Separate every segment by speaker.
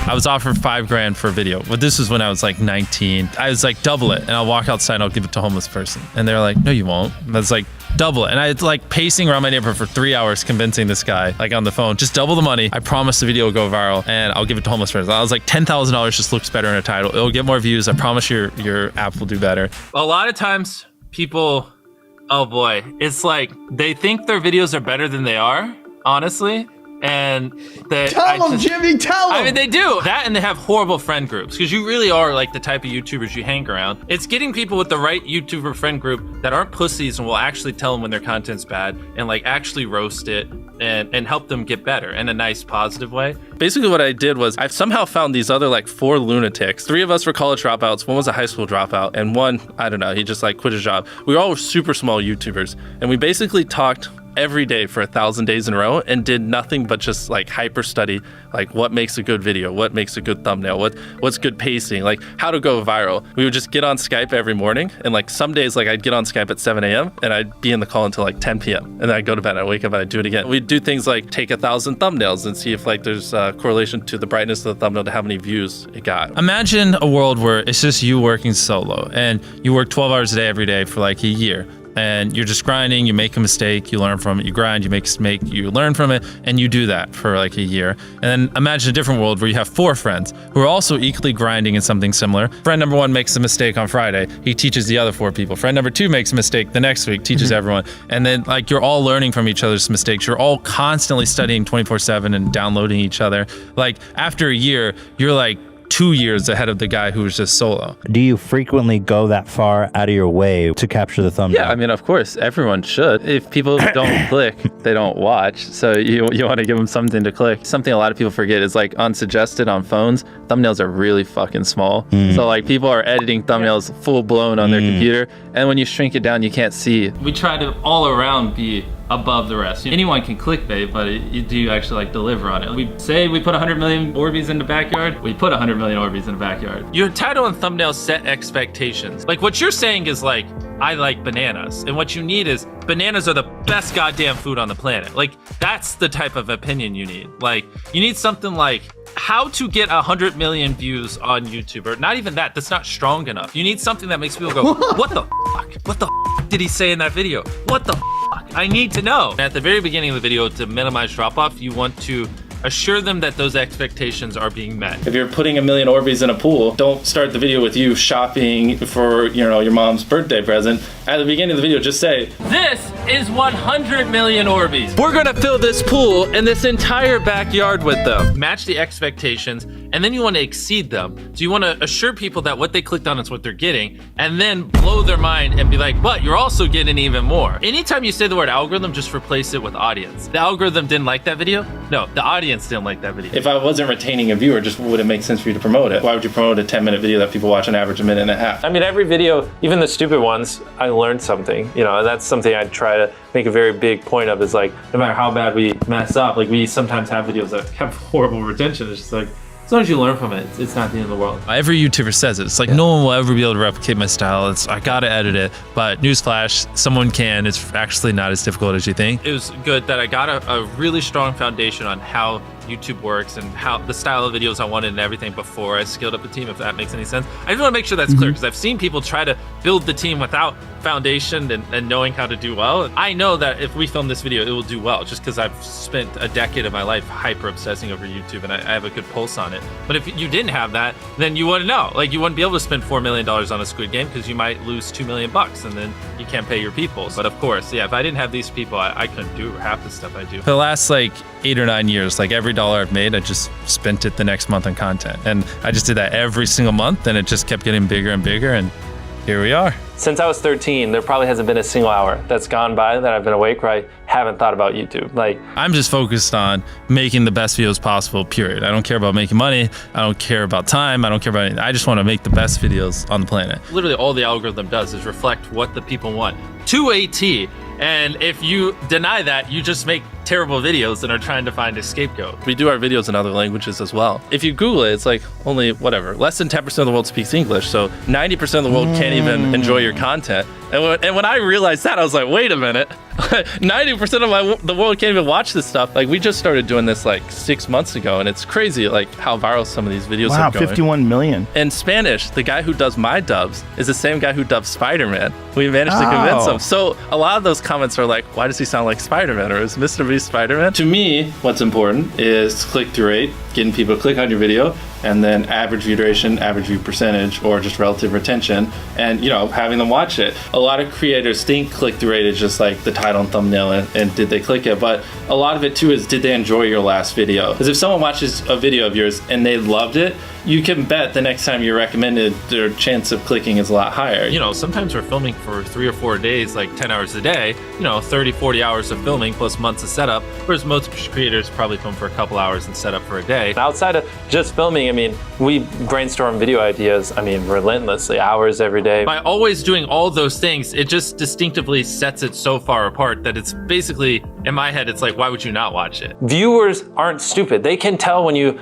Speaker 1: I was offered 5 grand for a video, but this was when I was like 19. I was like, double it, and I'll walk outside and I'll give it to a homeless person. And they're like, no, you won't. And I was like, double it. And I was like pacing around my neighborhood for 3 hours convincing this guy, like on the phone, just double the money. I promise the video will go viral and I'll give it to homeless person. I was like, $10,000 just looks better in a title. It'll get more views. I promise your app will do better.
Speaker 2: A lot of times people, oh boy, it's like they think their videos are better than they are, honestly. And
Speaker 3: tell them, Jimmy, tell them.
Speaker 2: I mean, they do that, and they have horrible friend groups because you really are like the type of YouTubers you hang around. It's getting people with the right YouTuber friend group that aren't pussies and will actually tell them when their content's bad and like actually roast it and help them get better in a nice, positive way.
Speaker 1: Basically what I did was I've somehow found these other like 4 lunatics. 3 of us were college dropouts. 1 was a high school dropout, and 1, I don't know, he just like quit his job. We were all super small YouTubers, and we basically talked every day for 1,000 days in a row and did nothing but just like hyper study, like what makes a good video, what makes a good thumbnail, what's good pacing, like how to go viral. We would just get on Skype every morning, and like some days like I'd get on Skype at 7 a.m. and I'd be in the call until like 10 p.m. and then I'd go to bed, I'd wake up and I'd do it again. We'd do things like take 1,000 thumbnails and see if like there's a correlation to the brightness of the thumbnail to how many views it got.
Speaker 4: Imagine a world where it's just you working solo and you work 12 hours a day every day for like a year. And you're just grinding, you make a mistake, you learn from it, you grind, you make a mistake, you learn from it, and you do that for like a year. And then imagine a different world where you have 4 friends who are also equally grinding in something similar. Friend number 1 makes a mistake on Friday, he teaches the other 4 people. Friend number 2 makes a mistake the next week, teaches everyone. And then like you're all learning from each other's mistakes. You're all constantly studying 24/7 and downloading each other. Like after a year, you're like 2 years ahead of the guy who was just solo.
Speaker 5: Do you frequently go that far out of your way to capture the thumbnail?
Speaker 1: Yeah, I mean, of course, everyone should. If people don't click, they don't watch. So you want to give them something to click. Something a lot of people forget is like unsuggested on phones, thumbnails are really fucking small. So like people are editing thumbnails full blown on their computer, and when you shrink it down, you can't see.
Speaker 2: We try to all around be above the rest. Anyone can clickbait, but do you actually like deliver on it? We say we put 100 million Orbeez in the backyard, we put 100 million Orbeez in the backyard. Your title and thumbnail set expectations. Like what you're saying is like, I like bananas. And what you need is bananas are the best goddamn food on the planet. Like that's the type of opinion you need. Like you need something like how to get 100 million views on YouTube, or not even that, that's not strong enough. You need something that makes people go, what the fuck? What the fuck did he say in that video? What the fuck? I need to know. At the very beginning of the video, to minimize drop-off, you want to assure them that those expectations are being met.
Speaker 1: If you're putting 1 million Orbeez in a pool, don't start the video with you shopping for, you know, your mom's birthday present. At the beginning of the video, just say,
Speaker 2: this is 100 million Orbeez. We're gonna fill this pool and this entire backyard with them. Match the expectations, and then you want to exceed them. So you want to assure people that what they clicked on is what they're getting, and then blow their mind and be like, but you're also getting even more. Anytime you say the word algorithm, just replace it with audience. The algorithm didn't like that video? No, the audience didn't like that video.
Speaker 1: If I wasn't retaining a viewer, just would it make sense for you to promote it? Why would you promote a 10-minute video that people watch on average a minute and a half?
Speaker 6: I mean, every video, even the stupid ones, I learned something, you know, and that's something I try to make a very big point of, is like, no matter how bad we mess up, like we sometimes have videos that have horrible retention. It's just like, as long as you learn from it, it's not the end of the world.
Speaker 4: Every YouTuber says it. It's like no one will ever be able to replicate my style. I gotta edit it, but newsflash, someone can. It's actually not as difficult as you think.
Speaker 2: It was good that I got a really strong foundation on how YouTube works and how the style of videos I wanted and everything before I scaled up the team, if that makes any sense. I just want to make sure that's clear, because I've seen people try to build the team without foundation and knowing how to do well. I know that if we film this video, it will do well, just because I've spent a decade of my life hyper obsessing over YouTube and I have a good pulse on it. But if you didn't have that, then you wouldn't know. Like you wouldn't be able to spend $4 million on a Squid Game, because you might lose $2 million and then you can't pay your people. But of course, yeah, if I didn't have these people, I couldn't do half the stuff I do.
Speaker 4: For the last like 8 or 9 years, like every dollar I've made, I just spent it the next month on content. And I just did that every single month, and it just kept getting bigger and bigger, and here we are.
Speaker 6: Since I was 13, there probably hasn't been a single hour that's gone by that I've been awake where I haven't thought about YouTube. Like,
Speaker 4: I'm just focused on making the best videos possible, period. I don't care about making money. I don't care about time. I don't care about anything. I just want to make the best videos on the planet.
Speaker 2: Literally all the algorithm does is reflect what the people want to a T. And if you deny that, you just make terrible videos and are trying to find a scapegoat.
Speaker 1: We do our videos in other languages as well. If you Google it, it's like only less than 10% of the world speaks English. So 90% of the world can't even enjoy your content. And when I realized that, I was like, wait a minute. 90% of the world can't even watch this stuff. Like, we just started doing this like 6 months ago, and it's crazy like how viral some of these videos are going.
Speaker 3: 51 million.
Speaker 1: In Spanish, the guy who does my dubs is the same guy who dubs Spider-Man. We managed to convince him. So a lot of those comments are like, why does he sound like Spider-Man? Or is MrBeast Spider-Man? To me, what's important is click-through rate, getting people to click on your video, and then average view duration, average view percentage, or just relative retention, and having them watch it. A lot of creators think click-through rate is just like the title and thumbnail and did they click it, but a lot of it too is, did they enjoy your last video? Because if someone watches a video of yours and they loved it, you can bet the next time you're recommended, their chance of clicking is a lot higher.
Speaker 2: Sometimes we're filming for 3 or 4 days, like 10 hours a day, 30, 40 hours of filming plus months of setup, whereas most creators probably film for a couple hours and set up for a day.
Speaker 6: Outside of just filming, we brainstorm video ideas, relentlessly, hours every day.
Speaker 2: By always doing all those things, it just distinctively sets it so far apart that it's basically, in my head, it's like, why would you not watch it?
Speaker 6: Viewers aren't stupid. They can tell when you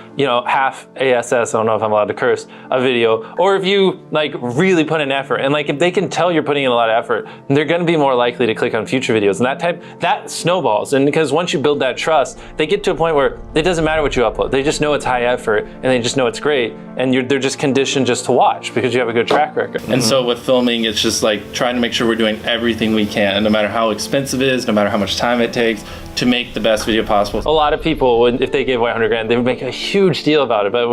Speaker 6: half ASS, I don't know if I'm allowed to curse, a video, or if you really put in effort. And if they can tell you're putting in a lot of effort, they're gonna be more likely to click on future videos. And that snowballs. And because once you build that trust, they get to a point where it doesn't matter what you upload. They just know it's high effort and they just know it's great. And they're just conditioned just to watch because you have a good track record.
Speaker 1: And so with filming, it's just like trying to make sure we're doing everything we can, no matter how expensive it is, no matter how much time it takes, to make the best video possible.
Speaker 6: A lot of people, if they gave away 100 grand, they would make a huge deal about it. But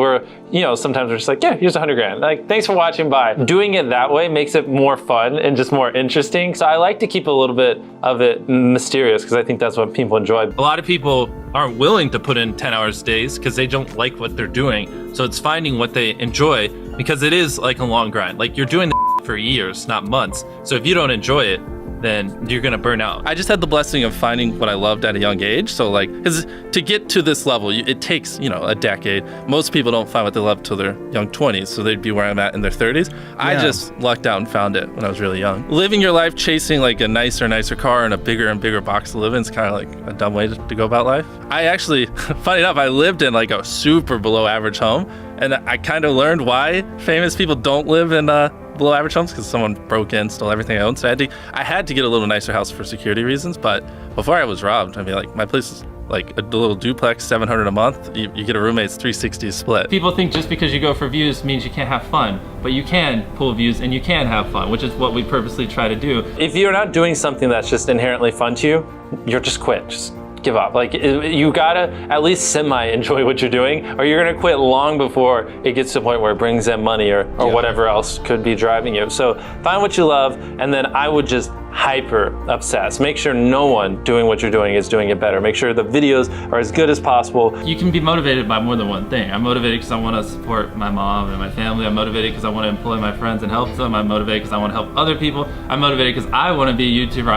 Speaker 6: sometimes we're just like, yeah, here's 100 grand. Thanks for watching, bye. Doing it that way makes it more fun and just more interesting. So I like to keep a little bit of it mysterious because I think that's what people enjoy.
Speaker 2: A lot of people aren't willing to put in 10 hours days because they don't like what they're doing. So it's finding what they enjoy, because it is like a long grind. You're doing the for years, not months. So if you don't enjoy it, then you're gonna burn out. I just had the blessing of finding what I loved at a young age. So because to get to this level, it takes, a decade. Most people don't find what they love till their young 20s. So they'd be where I'm at in their 30s. Yeah. I just lucked out and found it when I was really young. Living your life chasing a nicer car and a bigger and bigger box to live in is kind of a dumb way to go about life. I actually, funny enough, I lived in a super below average home. And I kind of learned why famous people don't live in below average homes, because someone broke in, stole everything I owned. So I had to get a little nicer house for security reasons. But before I was robbed, my place is a little duplex, $700 a month. You get a roommate's $360 split. People think just because you go for views means you can't have fun, but you can pull views and you can have fun, which is what we purposely try to do.
Speaker 6: If you're not doing something that's just inherently fun to you, you're just quit. Just give up. You gotta at least semi-enjoy what you're doing, or you're gonna quit long before it gets to the point where it brings in money or whatever else could be driving you. So find what you love, and then I would just hyper obsess. Make sure no one doing what you're doing is doing it better. Make sure the videos are as good as possible.
Speaker 2: You can be motivated by more than one thing. I'm motivated because I want to support my mom and my family. I'm motivated because I want to employ my friends and help them. I'm motivated because I want to help other people. I'm motivated because I want to be a YouTuber.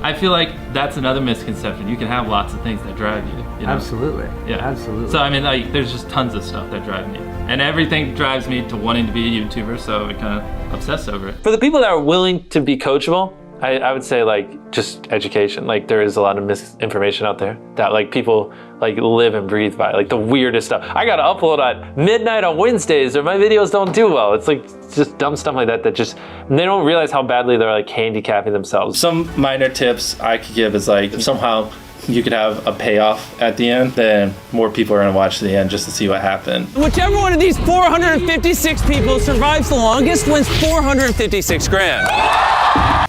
Speaker 2: I feel like that's another misconception. You can have lots of things that drive you.
Speaker 3: Absolutely.
Speaker 2: Yeah.
Speaker 3: Absolutely.
Speaker 2: So there's just tons of stuff that drive me. And everything drives me to wanting to be a YouTuber, so I kind of obsess over it.
Speaker 6: For the people that are willing to be coachable, I would say just education. There is a lot of misinformation out there that people live and breathe by, the weirdest stuff. I gotta upload at midnight on Wednesdays or my videos don't do well. It's just dumb stuff like that just, they don't realize how badly they're handicapping themselves.
Speaker 1: Some minor tips I could give is if somehow you could have a payoff at the end, then more people are gonna watch the end just to see what happened.
Speaker 7: Whichever one of these 456 people survives the longest wins 456 grand.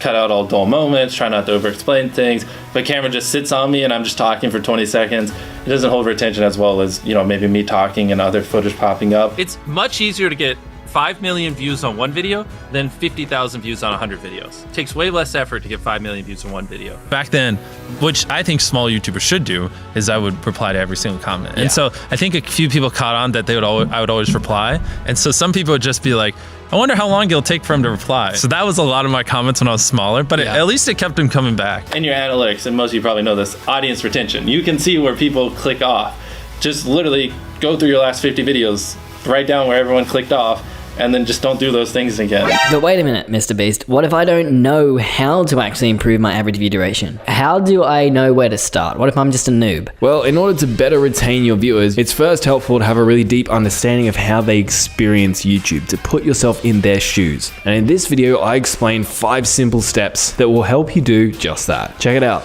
Speaker 1: Cut out all dull moments, try not to over-explain things. If a camera just sits on me and I'm just talking for 20 seconds, it doesn't hold retention as well as, maybe me talking and other footage popping up.
Speaker 2: It's much easier to get 5 million views on one video than 50,000 views on 100 videos. It takes way less effort to get 5 million views on one video.
Speaker 4: Back then, which I think small YouTubers should do, is I would reply to every single comment. And so I think a few people caught on that I would always reply. And so some people would just be like, I wonder how long it'll take for him to reply. So that was a lot of my comments when I was smaller, but at least it kept him coming back.
Speaker 1: In your analytics, and most of you probably know this, audience retention. You can see where people click off. Just literally go through your last 50 videos, write down where everyone clicked off, and then just don't do those things again.
Speaker 8: But wait a minute, MrBeast. What if I don't know how to actually improve my average view duration? How do I know where to start? What if I'm just a noob?
Speaker 9: Well, in order to better retain your viewers, it's first helpful to have a really deep understanding of how they experience YouTube, to put yourself in their shoes. And in this video, I explain 5 simple steps that will help you do just that. Check it out.